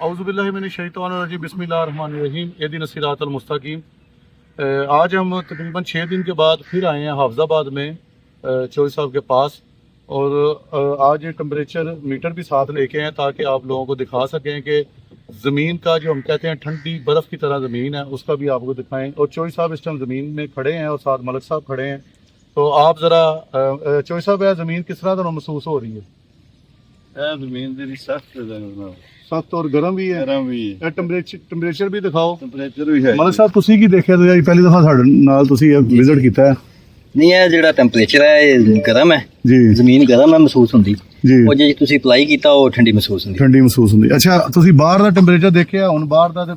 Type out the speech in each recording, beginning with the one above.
औज़ुबिल्लाहि बिस्मिल्लाहिर्रहमानिर्रहीम एहदिना सिरातल मुस्तकीम। आज हम तकरीबन 6 दिन के बाद फिर आए हैं हाफजाबाद में चौधरी साहब के पास। और आज टेम्परेचर मीटर भी साथ लेके हैं ताकि आप लोगों को दिखा सकें कि ज़मीन का जो हम कहते हैं ठंडी बर्फ़ की तरह ज़मीन है उसका भी आपको दिखाएं। और चौधरी साहब इस टाइम ज़मीन में खड़े हैं और साथ मलिक साहब खड़े हैं। तो आप ज़रा चौधरी साहब यह ज़मीन किस तरह महसूस हो रही है? ज़मीन सख्त और गर्म भी है। गर्म भी है। ਟੈਂਪਰੇਚਰ ਵੀ ਦਿਖਾਓ। ਟੈਂਪਰੇਚਰ ਵੀ ਹੈ ਮਲਕ ਸਾਹਿਬ ਤੁਸੀਂ ਕੀ ਦੇਖਿਆ ਤੁਸੀਂ ਪਹਿਲੀ ਦਫਾ ਸਾਡੇ ਨਾਲ ਤੁਸੀਂ ਵਿਜ਼ਿਟ ਕੀਤਾ ਹੈ ਨਹੀਂ ਇਹ ਜਿਹੜਾ ਟੈਂਪਰੇਚਰ ਹੈ ਇਹ ਗਰਮ ਹੈ ਜੀ। ਜ਼ਮੀਨ ਗਰਮ ਹੈ ਮਹਿਸੂਸ ਹੁੰਦੀ ਜੀ। ਉਹ ਜੇ ਤੁਸੀਂ ਅਪਲਾਈ ਕੀਤਾ ਉਹ ਠੰਡੀ ਮਹਿਸੂਸ ਹੁੰਦੀ। ਠੰਡੀ ਮਹਿਸੂਸ ਹੁੰਦੀ। ਅੱਛਾ ਤੁਸੀਂ ਬਾਹਰ ਦਾ ਟੈਂਪਰੇਚਰ ਦੇਖਿਆ? ਹੁਣ ਬਾਹਰ ਦਾ ਤੇ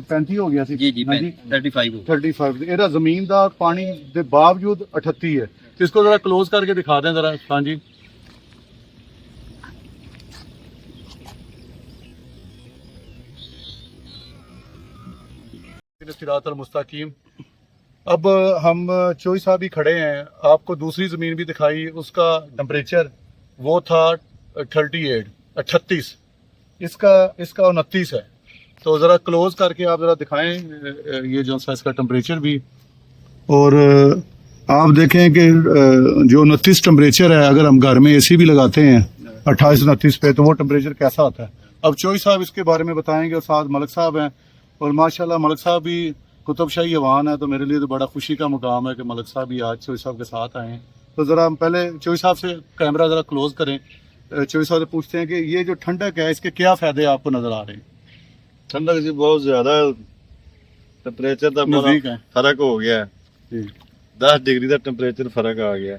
35 ਹੋ ਗਿਆ ਸੀ। ਜੀ ਜੀ 35 35 ਇਹਦਾ ਜ਼ਮੀਨ ਦਾ ਪਾਣੀ ਦੇ ਬਾਵਜੂਦ 38 है। तो इसको जरा क्लोज करके दिखा दें जरा। हाँ जी सिरातल मुस्तकीम। अब हम चौधरी साहब ही खड़े हैं, आपको दूसरी ज़मीन भी दिखाई, उसका टेम्परेचर वो था 38 इसका 29 है। तो ज़रा क्लोज करके आप ज़रा दिखाएं ये जो सा इसका टेम्परेचर भी। और आप देखें कि जो 29 टेम्परेचर है, अगर हम घर में एसी भी लगाते हैं 28-29 पे तो वो टेम्परेचर कैसा होता है। अब चौधरी साहब इसके बारे में बताएंगे और साथ मलिक साहब हैं। और माशाल्लाह मलिक साहब भी कुतुबशाही अवान है, तो मेरे लिए तो बड़ा खुशी का मुकाम है कि मलिक साहब भी आज चौधरी साहब के साथ आए हैं। तो ज़रा हम पहले चौधरी साहब से कैमरा ज़रा क्लोज करें। चौधरी साहब से पूछते हैं कि ये जो ठंडक है इसके क्या फ़ायदे आपको नज़र आ रहे हैं? ठंडक जी बहुत ज़्यादा ਟੈਂਪਰੇਚਰ ਦਾ नज़दीक है ਫਰਕ ਹੋ ਗਿਆ जी। 10 ਡਿਗਰੀ ਦਾ ਟੈਂਪਰੇਚਰ ਫਰਕ ਆ ਗਿਆ।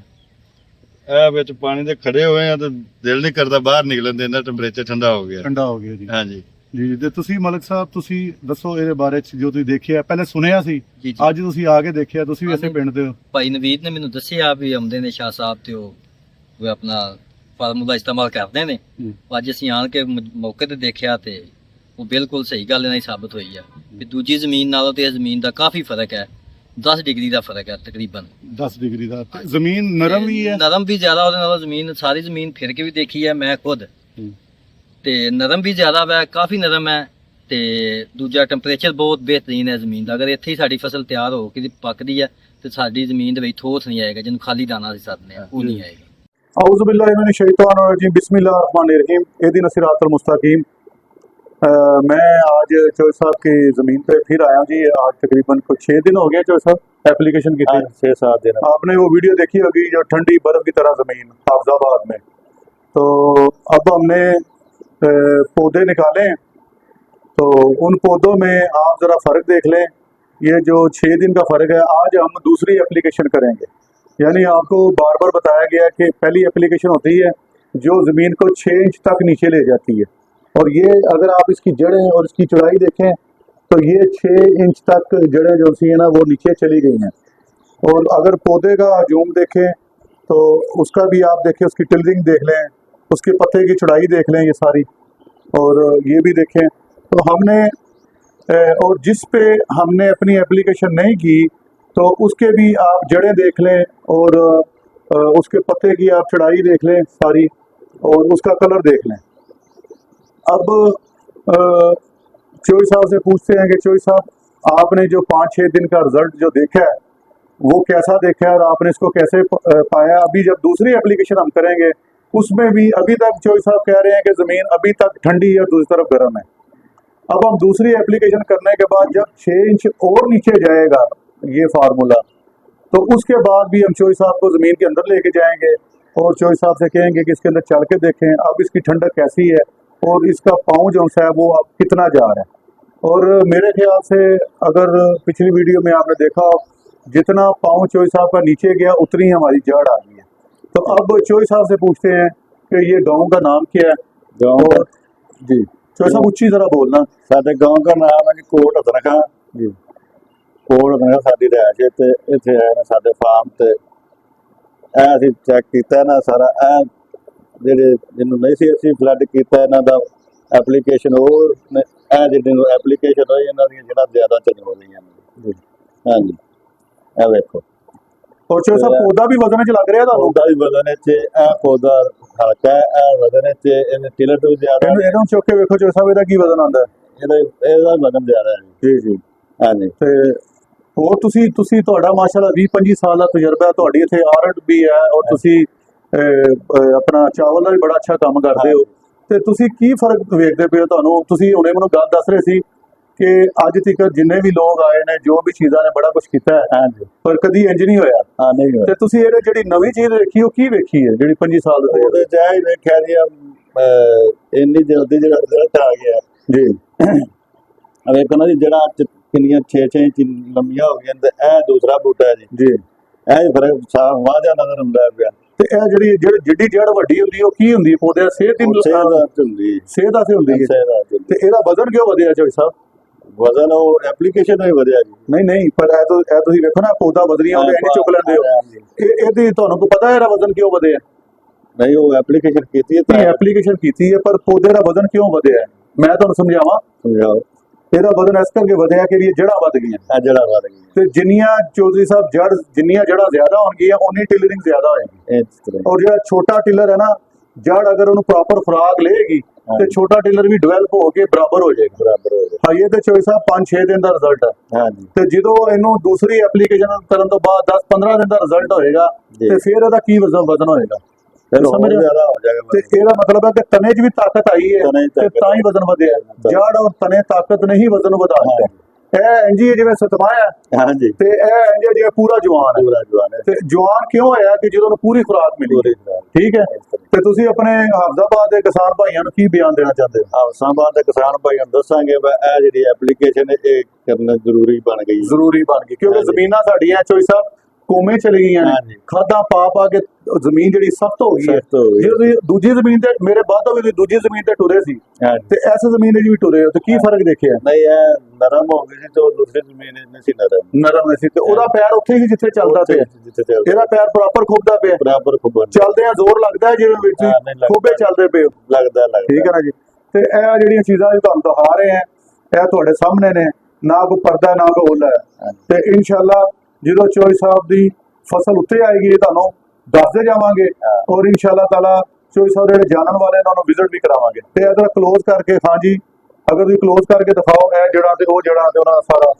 ਇਹ ਵਿੱਚ ਪਾਣੀ ਦੇ ਖੜੇ ਹੋਏ ਆ ਤਾਂ ਦਿਲ ਨਹੀਂ ਕਰਦਾ ਬਾਹਰ ਨਿਕਲਣ ਦੇ, ਇੰਨਾ ਟੈਂਪਰੇਚਰ ਠੰਡਾ ਹੋ ਗਿਆ। ठंडा हो गया जी। ਹਾਂਜੀ ਜੀ। ਤੇ ਤੁਸੀਂ ਮਲਿਕ ਸਾਹਿਬ ਤੁਸੀਂ ਦੱਸੋ ਇਹਦੇ ਬਾਰੇ ਚ ਜੋ ਤੁਸੀਂ ਦੇਖਿਆ, ਪਹਿਲੇ ਸੁਣਿਆ ਸੀ ਜੀ ਜੀ ਅੱਜ ਤੁਸੀਂ ਆ ਕੇ ਦੇਖਿਆ, ਤੁਸੀਂ ਵੀ ਇਸੇ ਪਿੰਡ ਦੇ ਹੋ? ਭਾਈ ਨਵੀਦ ਨੇ ਮੈਨੂੰ ਦੱਸਿਆ ਵੀ ਆਉਂਦੇ ਨੇ ਸ਼ਾਹ ਸਾਹਿਬ ਤੇ ਉਹ ਆਪਣਾ ਫਾਰਮੂਲਾ ਇਸਤੇਮਾਲ ਕਰਦੇ ਨੇ। ਜੀ। ਅੱਜ ਅਸੀਂ ਆਣ ਕੇ ਮੌਕੇ ਤੇ ਦੇਖਿਆ ਤੇ ਉਹ ਬਿਲਕੁਲ ਸਹੀ ਗੱਲ ਇਹਨਾਂ ਦੀ ਸਾਬਤ ਹੋਈ ਆ ਵੀ ਦੂਜੀ ਜ਼ਮੀਨ ਨਾਲੋਂ ਤੇ ਇਹ ਜ਼ਮੀਨ ਦਾ ਕਾਫੀ ਫਰਕ ਹੈ। 10 ਡਿਗਰੀ ਦਾ ਫਰਕ ਹੈ ਤਕਰੀਬਨ। 10 ਡਿਗਰੀ ਦਾ। ਤੇ ਜ਼ਮੀਨ ਨਰਮ ਵੀ ਹੈ? ਨਰਮ ਵੀ ਜ਼ਿਆਦਾ ਉਹਦੇ ਨਾਲੋਂ ਜ਼ਮੀਨ, ਸਾਰੀ ਜ਼ਮੀਨ ਫਿਰ ਕੇ ਵੀ ਦੇਖੀ ਹੈ ਮੈਂ ਖੁਦ, ਤੇ ਨਰਮ ਵੀ ਜ਼ਿਆਦਾ ਹੈ, ਕਾਫੀ ਨਰਮ ਹੈ। ਤੇ ਦੂਜਾ ਟੈਂਪਰੇਚਰ ਬਹੁਤ ਬਿਹਤਰੀਨ ਹੈ ਜ਼ਮੀਨ ਦਾ। ਅਗਰ ਇੱਥੇ ਹੀ ਸਾਡੀ ਫਸਲ ਤਿਆਰ ਹੋ ਕੇ ਪੱਕਦੀ ਹੈ ਤੇ ਸਾਡੀ ਜ਼ਮੀਨ ਦੇ ਵਿੱਚ ਠੋਸ ਨਹੀਂ ਆਏਗਾ, ਜਿਹਨੂੰ ਖਾਲੀ ਦਾਣਾ ਅਸੀਂ ਸੱਦਦੇ ਹਾਂ ਉਹ ਨਹੀਂ ਆਏਗਾ। औज़ु बिल्लाहि मिनश शैतानिर रजीम बिस्मिल्लाहिर्रहमानिर्रहीम एहदिना सिरातल मुस्तकीम। मैं आज चौधरी साहब की ज़मीन पे फिर आया जी। आज तकरीबन कुछ 6 दिन हो गए चौधरी साहब एप्लीकेशन की थी। 6-7 दिन आपने वो वीडियो देखी होगी जो ठंडी बर्फ़ की तरह ज़मीन हाफजाबाद में। तो अब हमने पौधे निकाले, तो उन पौधों में आप ज़रा फ़र्क देख लें। ये जो 6 दिन का फ़र्क है, आज हम दूसरी एप्लीकेशन करेंगे। यानी आपको बार बार बताया गया कि पहली एप्लीकेशन होती है जो ज़मीन को 6 इंच तक नीचे ले जाती है, और ये अगर आप इसकी जड़ें और इसकी चौड़ाई देखें तो ये 6 इंच तक जड़ें जो सी है ना वो नीचे चली गई हैं। और अगर पौधे का जूम देखें तो उसका भी आप देखें, उसकी टिल्डिंग देख लें, उसके पत्ते की चौड़ाई देख लें ये सारी, और ये भी देखें। तो हमने और जिस पे हमने अपनी एप्लीकेशन नहीं की तो उसके भी आप जड़ें देख लें और उसके पत्ते की आप चौड़ाई देख लें सारी, और उसका कलर देख लें। अब चौधरी साहब से पूछते हैं कि चौधरी साहब आपने जो 5-6 दिन का रिजल्ट जो देखा है वो कैसा देखा है और आपने इसको कैसे पाया? अभी जब दूसरी एप्लीकेशन हम करेंगे उसमें भी अभी तक चौधरी साहब कह रहे हैं कि ज़मीन अभी तक ठंडी है और दूसरी तरफ गर्म है। अब हम दूसरी एप्लीकेशन करने के बाद जब 6 इंच और नीचे जाएगा ये फार्मूला, तो उसके बाद भी हम चौधरी साहब को ज़मीन के अंदर लेके जाएंगे और चौधरी साहब से कहेंगे कि इसके अंदर चल के देखें अब इसकी ठंडक कैसी है और इसका पाँव जो है वो अब कितना जा रहा है। और मेरे ख्याल से अगर पिछली वीडियो में आपने देखा जितना पाँव चौधरी साहब का नीचे गया उतनी हमारी जड़ आ गई है। तो अब चौधरी साहब से पूछते हैं कि ये गाँव का नाम क्या है? गाँव जी चौधरी साहब उच्ची ज़रा बोलना। ਸਾਡੇ गाँव का नाम है जी कोट अदरखा जी। ਕੋਲ ਮੈਂ ਸਾਡੀ ਰਹਿائش ਤੇ ਇੱਥੇ ਆਏ ਨੇ ਸਾਡੇ ਫਾਰਮ ਤੇ। ਇਹ ਅਸੀਂ ਚੈੱਕ ਕੀਤਾ ਨਾ ਸਾਰਾ, ਇਹ ਜਿਹੜੇ ਜਿਹਨੂੰ ਨਹੀਂ ਸੀ ਅਸੀਂ ਫਲੱਡ ਕੀਤਾ ਇਹਨਾਂ ਦਾ ਐਪਲੀਕੇਸ਼ਨ ਉਹ ਇਹ ਜਿਹਨੂੰ ਐਪਲੀਕੇਸ਼ਨ ਹੋਈ ਇਹਨਾਂ ਦੀਆਂ ਜਿਹੜਾ ਜ਼ਿਆਦਾ ਚੰਗੀ ਹੋ ਰਹੀਆਂ ਨੇ। ਹਾਂਜੀ ਇਹ ਵੇਖੋ ਔਰ ਚੋਈ ਸਾਹਿਬ ਪੌਦਾ ਵੀ ਵਜ਼ਨ 'ਚ ਲੱਗ ਰਿਹਾ ਤੁਹਾਨੂੰ? ਪੌਦਾ ਵੀ ਵਜ਼ਨ ਚ, ਇਹ ਪੌਦਾ ਹਲਕਾ ਹੈ, ਇਹ ਵਜ਼ਨ ਚ, ਇਹਨੇ ਟਿਲਟ ਵੀ ਜ਼ਿਆਦਾ, ਇਹਨੂੰ ਚੁੱਕ ਕੇ ਵੇਖੋ ਚੋਈ ਸਾਹਿਬ, ਇਹਦਾ ਕੀ ਵਜ਼ਨ ਆਉਂਦਾ ਹੈ? ਇਹਦਾ ਵਜ਼ਨ ਜ਼ਿਆਦਾ ਹੈ ਜੀ ਜੀ। ਹਾਂਜੀ। ਤੇ ਹੋਰ ਤੁਸੀਂ ਤੁਹਾਡਾ ਮਾਸ਼ਾਅੱਲਾ 20-25 ਸਾਲ ਦਾ ਤਜਰਬਾ ਹੈ, ਤੁਹਾਡੀ ਇੱਥੇ ਆਰਟ ਵੀ ਹੈ, ਔਰ ਤੁਸੀਂ ਆਪਣਾ ਚਾਵਲ ਦਾ ਵੀ ਬੜਾ ਅੱਛਾ ਕੰਮ ਕਰਦੇ ਹੋ, ਤੇ ਤੁਸੀਂ ਕੀ ਫਰਕ ਵੇਖਦੇ ਪਏ ਹੋ? ਤੁਹਾਨੂੰ ਤੁਸੀਂ ਹੁਣੇ ਮੈਨੂੰ ਗੱਲ ਦੱਸ ਰਹੇ ਸੀ ਕਿ ਅੱਜ ਤੱਕ ਜਿੰਨੇ ਵੀ ਲੋਕ ਆਏ ਨੇ, ਜੋ ਵੀ ਚੀਜ਼ਾਂ ਨੇ, ਬੜਾ ਕੁਝ ਕੀਤਾ ਹੈ, ਹਾਂਜੀ, ਪਰ ਕਦੀ ਇੰਜ ਨਹੀਂ ਹੋਇਆ। ਹਾਂ ਨਹੀਂ ਹੋਇਆ। ਤੇ ਤੁਸੀਂ ਇਹ ਜਿਹੜੀ ਨਵੀਂ ਚੀਜ਼ ਵੇਖੀ, ਉਹ ਕੀ ਵੇਖੀ ਹੈ ਜਿਹੜੀ 25 ਸਾਲ ਦੇ ਉਹਦੇ ਚ ਇਹ ਵੇਖਿਆ ਜੀ, ਇੰਨੀ ਜਲਦੀ ਜਿਹੜਾ ਰਿਜ਼ਲਟ ਆ ਗਿਆ ਜੀ? ਵੇਖੋ ਨਾ ਜੀ, ਜਿਹੜਾ ਕਿੰਨੀਆਂ 6-6 ਇੰਚ ਲੰਮੀਆਂ ਹੋ ਗਈਆਂ, ਤੇ ਇਹ ਦੂਸਰਾ ਬੂਟਾ ਹੈ ਜੀ, ਜੀ ਇਹ ਫਰਕ ਸਾਫ ਵਾਜਾ ਨਜ਼ਰ ਆਉਂਦਾ ਪਿਆ। ਤੇ ਇਹ ਜਿੱਡੀ ਜੜ ਵੱਡੀ ਹੁੰਦੀ, ਉਹ ਕੀ ਹੁੰਦੀ? ਪੌਦੇ ਦੀ ਸਿਹਤ ਦੀ ਸਿਹਤ ਹੁੰਦੀ, ਸਿਹਤ ਆਸੇ ਹੁੰਦੀ ਹੈ। ਸਿਹਤ ਤੇ ਇਹਦਾ ਵਜ਼ਨ ਕਿਉਂ ਵਧਿਆ ਚੋਈ ਸਾਹਿਬ? ਵਜ਼ਨ ਉਹ ਐਪਲੀਕੇਸ਼ਨ ਵੀ ਵਧਿਆ ਜੀ। ਨਹੀਂ, ਪਰ ਇਹ ਤੁਸੀਂ ਵੇਖੋ ਨਾ, ਪੌਦਾ ਵਧਰੀਆਂ ਉਹਦੇ ਇੰਜ ਚੁੱਕ ਲੈਂਦੇ ਹੋ। ਇਹਦੀ ਤੁਹਾਨੂੰ ਕੋਈ ਪਤਾ ਇਹਦਾ ਵਜ਼ਨ ਕਿਉਂ ਵਧਿਆ? ਨਹੀਂ, ਉਹ ਐਪਲੀਕੇਸ਼ਨ ਕੀਤੀ ਹੈ ਤਾਂ ਐਪਲੀਕੇਸ਼ਨ ਕੀਤੀ ਹੈ, ਪਰ ਪੌਦੇ ਦਾ ਵਜ਼ਨ ਕਿਉਂ ਵਧਿਆ? ਮੈਂ ਤੁਹਾਨੂੰ ਸਮਝਾਵਾਂ। ਸਮਝਾਓ। ਇਹਦਾ ਵਜ਼ਨ ਇਸ ਕਰਕੇ ਵਧਿਆ ਕਿ ਇਹ ਜੜ੍ਹਾਂ ਵੱਧ ਗਈਆਂ, ਇਹ ਜੜਾ ਵਧ ਗਈ ਤੇ ਜਿੰਨੀਆਂ ਚੌਧਰੀ ਸਾਹਿਬ ਜਿੰਨੀਆਂ ਜੜ੍ਹਾਂ ਜ਼ਿਆਦਾ ਹੋਣਗੀਆਂ, ਉਨੀ ਟਿਲਰਿੰਗ ਜ਼ਿਆਦਾ ਹੋਏਗੀ। ਇਸ ਤਰ੍ਹਾਂ। ਔਰ ਜਿਹੜਾ ਛੋਟਾ ਟਿਲਰ ਹੈ ਨਾ, ਜੜ ਅਗਰ ਉਹਨੂੰ ਪ੍ਰੋਪਰ ਖੁਰਾਕ ਲਏਗੀ ਤੇ ਛੋਟਾ ਟਿਲਰ ਵੀ ਡਿਵੈਲਪ ਹੋ ਕੇ ਬਰਾਬਰ ਹੋ ਜਾਏਗਾ। ਬਰਾਬਰ ਹੋ ਜਾਏ। ਹਾਂ, ਇਹ ਤੇ ਚੋਈ ਸਾਹਿਬ 5-6 ਦਿਨ ਦਾ ਰਿਜ਼ਲਟ ਹੈ। ਹਾਂਜੀ। ਤੇ ਜਦੋਂ ਇਹਨੂੰ ਦੂਸਰੀ ਐਪਲੀਕੇਸ਼ਨ ਕਰਨ ਤੋਂ ਬਾਅਦ 10-15 ਦਿਨ ਦਾ ਰਿਜ਼ਲਟ ਹੋਏਗਾ, ਤੇ ਫਿਰ ਇਹਦਾ ਕੀ ਵਜ਼ਨ ਹੋਏਗਾ? ਫਿਰ ਸਮਝ ਜ਼ਿਆਦਾ ਹੋ ਜਾਏਗਾ। ਤੇ ਇਹਦਾ ਮਤਲਬ ਹੈ ਕਿ ਤਨੇ 'ਚ ਵੀ ਤਾਕਤ ਆਈ ਹੈ, ਤੇ ਤਾਂ ਹੀ ਵਜ਼ਨ ਵਧਿਆ। ਜੜ ਔਰ ਤਨੇ ਤਾਕਤ ਨਹੀਂ ਵਜ਼ਨ ਵਧਾ ਦਿੱਤਾ। ਇਹ ਇੰਜ ਹੀ ਜਿਵੇਂ ਸਤਮਾਇਆ, ਹਾਂਜੀ, ਤੇ ਇਹ ਇੰਜ ਜਿਵੇਂ ਪੂਰਾ ਜਵਾਨ ਹੈ। ਪੂਰਾ ਜਵਾਨ ਹੈ। ਤੇ ਜਵਾਨ ਕਿਉਂ ਹੋਇਆ? ਕਿ ਜਦੋਂ ਉਹਨੂੰ ਪੂਰੀ ਖੁਰਾਕ ਮਿਲੀ। ਠੀਕ ਹੈ। ਤੇ ਤੁਸੀਂ ਆਪਣੇ ਹਾਫਜ਼ਾਬਾਦ ਦੇ ਕਿਸਾਨ ਭਾਈਆਂ ਨੂੰ ਕੀ ਬਿਆਨ ਦੇਣਾ ਚਾਹੁੰਦੇ ਹੋ? ਹਾਫਜ਼ਾਬਾਦ ਦੇ ਕਿਸਾਨ ਭਾਈਆਂ ਨੂੰ ਦੱਸਾਂਗੇ ਵੀ ਇਹ ਜਿਹੜੀ ਐਪਲੀਕੇਸ਼ਨ ਇਹ ਕਰਨਾ ਜ਼ਰੂਰੀ ਬਣ ਗਈ। ਜ਼ਰੂਰੀ ਬਣ ਗਈ, ਕਿਉਂਕਿ ਜ਼ਮੀਨਾਂ ਸਾਡੀਆਂ ਚੋਈ ਸਾਹਿਬ ਕੋਮੇ ਚਲੀ ਗਈਆਂ ਨੇ, ਖਾਦਾਂ ਪਾ ਕੇ ਜ਼ਮੀਨ ਜਿਹੜੀ ਸਖਤ ਹੋ ਗਈ ਹੈ। ਜੇ ਤੁਸੀਂ ਦੂਜੀ ਜ਼ਮੀਨ ਤੇ ਮੇਰੇ ਬਾਅਦ ਵੀ ਦੂਜੀ ਜ਼ਮੀਨ ਤੇ ਟੁਰੇ ਸੀ, ਤੇ ਇਸ ਜ਼ਮੀਨ ਤੇ ਵੀ ਟੁਰੇ ਹੋ, ਤੇ ਕੀ ਫਰਕ ਦੇਖਿਆ? ਨਹੀਂ, ਇਹ ਨਰਮ ਹੋ ਗਈ ਸੀ, ਤੇ ਦੂਸਰੀ ਜ਼ਮੀਨ ਨਹੀਂ ਸੀ ਨਰਮ ਸੀ, ਤੇ ਉਹਦਾ ਪੈਰ ਉੱਥੇ ਹੀ ਜਿੱਥੇ ਚੱਲਦਾ ਪਿਆ, ਇਹਦਾ ਪੈਰ ਪ੍ਰੋਪਰ ਖੁੱਬਦਾ ਪਿਆ, ਬਰਾਬਰ ਖੁੱਬਣ ਚੱਲਦੇ ਆ ਜ਼ੋਰ ਲੱਗਦਾ ਜਿਵੇਂ ਵਿੱਚ ਖੁੱਬੇ ਚੱਲਦੇ ਪਏ ਲੱਗਦਾ। ਠੀਕ ਹੈ ਨਾ ਜੀ। ਤੇ ਇਹ ਜਿਹੜੀਆਂ ਚੀਜ਼ਾਂ ਤੁਹਾਨੂੰ ਦਿਖਾ ਰਹੇ ਆ, ਇਹ ਤੁਹਾਡੇ ਸਾਹਮਣੇ ਨੇ, ਨਾ ਕੋਈ ਪਰਦਾ ਨਾ ਕੋਈ ਓਲਾ ਹੈ। ਤੇ ਇਨਸ਼ਾਅੱਲਾ ਜਦੋਂ ਚੋਈ ਸਾਹਿਬ ਦੀ ਫਸਲ ਉੱਤੇ ਆਏਗੀ, ਇਹ ਤੁਹਾਨੂੰ ਦੱਸਦੇ ਜਾਵਾਂਗੇ, ਔਰ ਇਨਸ਼ਾਅੱਲਾ ਤਾਲਾ ਚੋਈ ਸਾਹਿਬ ਜਿਹੜੇ ਜਾਣਨ ਵਾਲੇ ਨੇ ਉਹਨਾਂ ਨੂੰ ਵਿਜ਼ਿਟ ਵੀ ਕਰਾਵਾਂਗੇ। ਤੇ ਅਗਰ ਕਲੋਜ਼ ਕਰਕੇ, ਹਾਂ ਜੀ, ਅਗਰ ਤੁਸੀਂ ਕਲੋਜ਼ ਕਰਕੇ ਦਿਖਾਓ ਇਹ ਜੜ੍ਹਾਂ ਤੇ ਉਹ ਜੜ੍ਹਾਂ ਤੇ ਉਹਨਾਂ ਦਾ ਸਾਰਾ।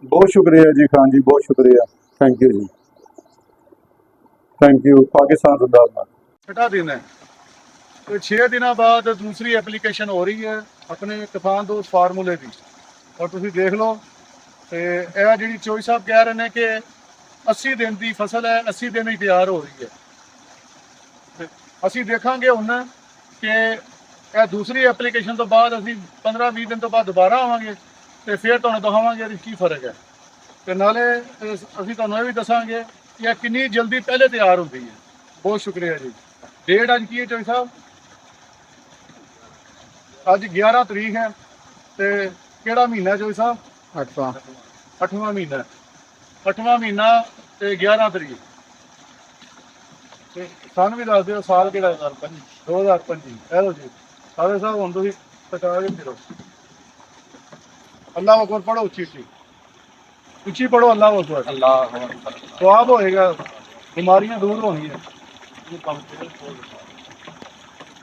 बहुत शुक्रिया जी खान जी, बहुत शुक्रिया, thank you ji, thank you. Pakistan जिंदाबाद। छठा दिन है, तो 6 दिनों बाद दूसरी एप्लीकेशन हो रही है अपने किसान दोस्त फार्मूले की, और तुम देख लो तो यह जी चोई साहब कह रहे हैं कि 80 दिन की फसल है, 80 दिन ही तैयार हो रही है। असी देखांगे हुण कि यह दूसरी एप्लीकेशन तो बाद असी 15-20 दिन तो बाद दोबारा आवांगे, ਤੇ ਫਿਰ ਤੁਹਾਨੂੰ ਦਿਖਾਵਾਂਗੇ ਕਿ ਕੀ ਫਰਕ ਹੈ। ਤੇ ਨਾਲੇ ਅਸੀਂ ਤੁਹਾਨੂੰ ਇਹ ਵੀ ਦੱਸਾਂਗੇ ਕਿ ਇਹ ਕਿੰਨੀ ਜਲਦੀ ਪਹਿਲੇ ਤਿਆਰ ਹੁੰਦੀ ਹੈ। ਬਹੁਤ ਸ਼ੁਕਰੀਆ ਜੀ। ਡੇਟ ਅੱਜ ਕੀ ਹੈ ਚੋਈ ਸਾਹਿਬ? ਅੱਜ 11 ਤਰੀਕ ਹੈ, ਤੇ ਕਿਹੜਾ ਮਹੀਨਾ ਚੋਈ ਸਾਹਿਬ? 8ਵਾਂ ਮਹੀਨਾ। 8ਵਾਂ ਮਹੀਨਾ ਤੇ 11 ਤਰੀਕ। ਤੇ ਸਾਨੂੰ ਵੀ ਦੱਸ ਦਿਓ ਸਾਲ ਕਿਹੜਾ? 2025। ਇਹ ਲਓ ਜੀ ਸਾਰੇ ਸਾਹਿਬ, ਹੁਣ ਤੁਸੀਂ ਪਟਾ ਕੇ ਫਿਰੋ। अल्लाह अकबर पढ़ो, ऊंची ऊंची पढ़ो। अल्लाह अकबर। अल्लाह तो आप होएगा, बीमारियां दूर होंगी।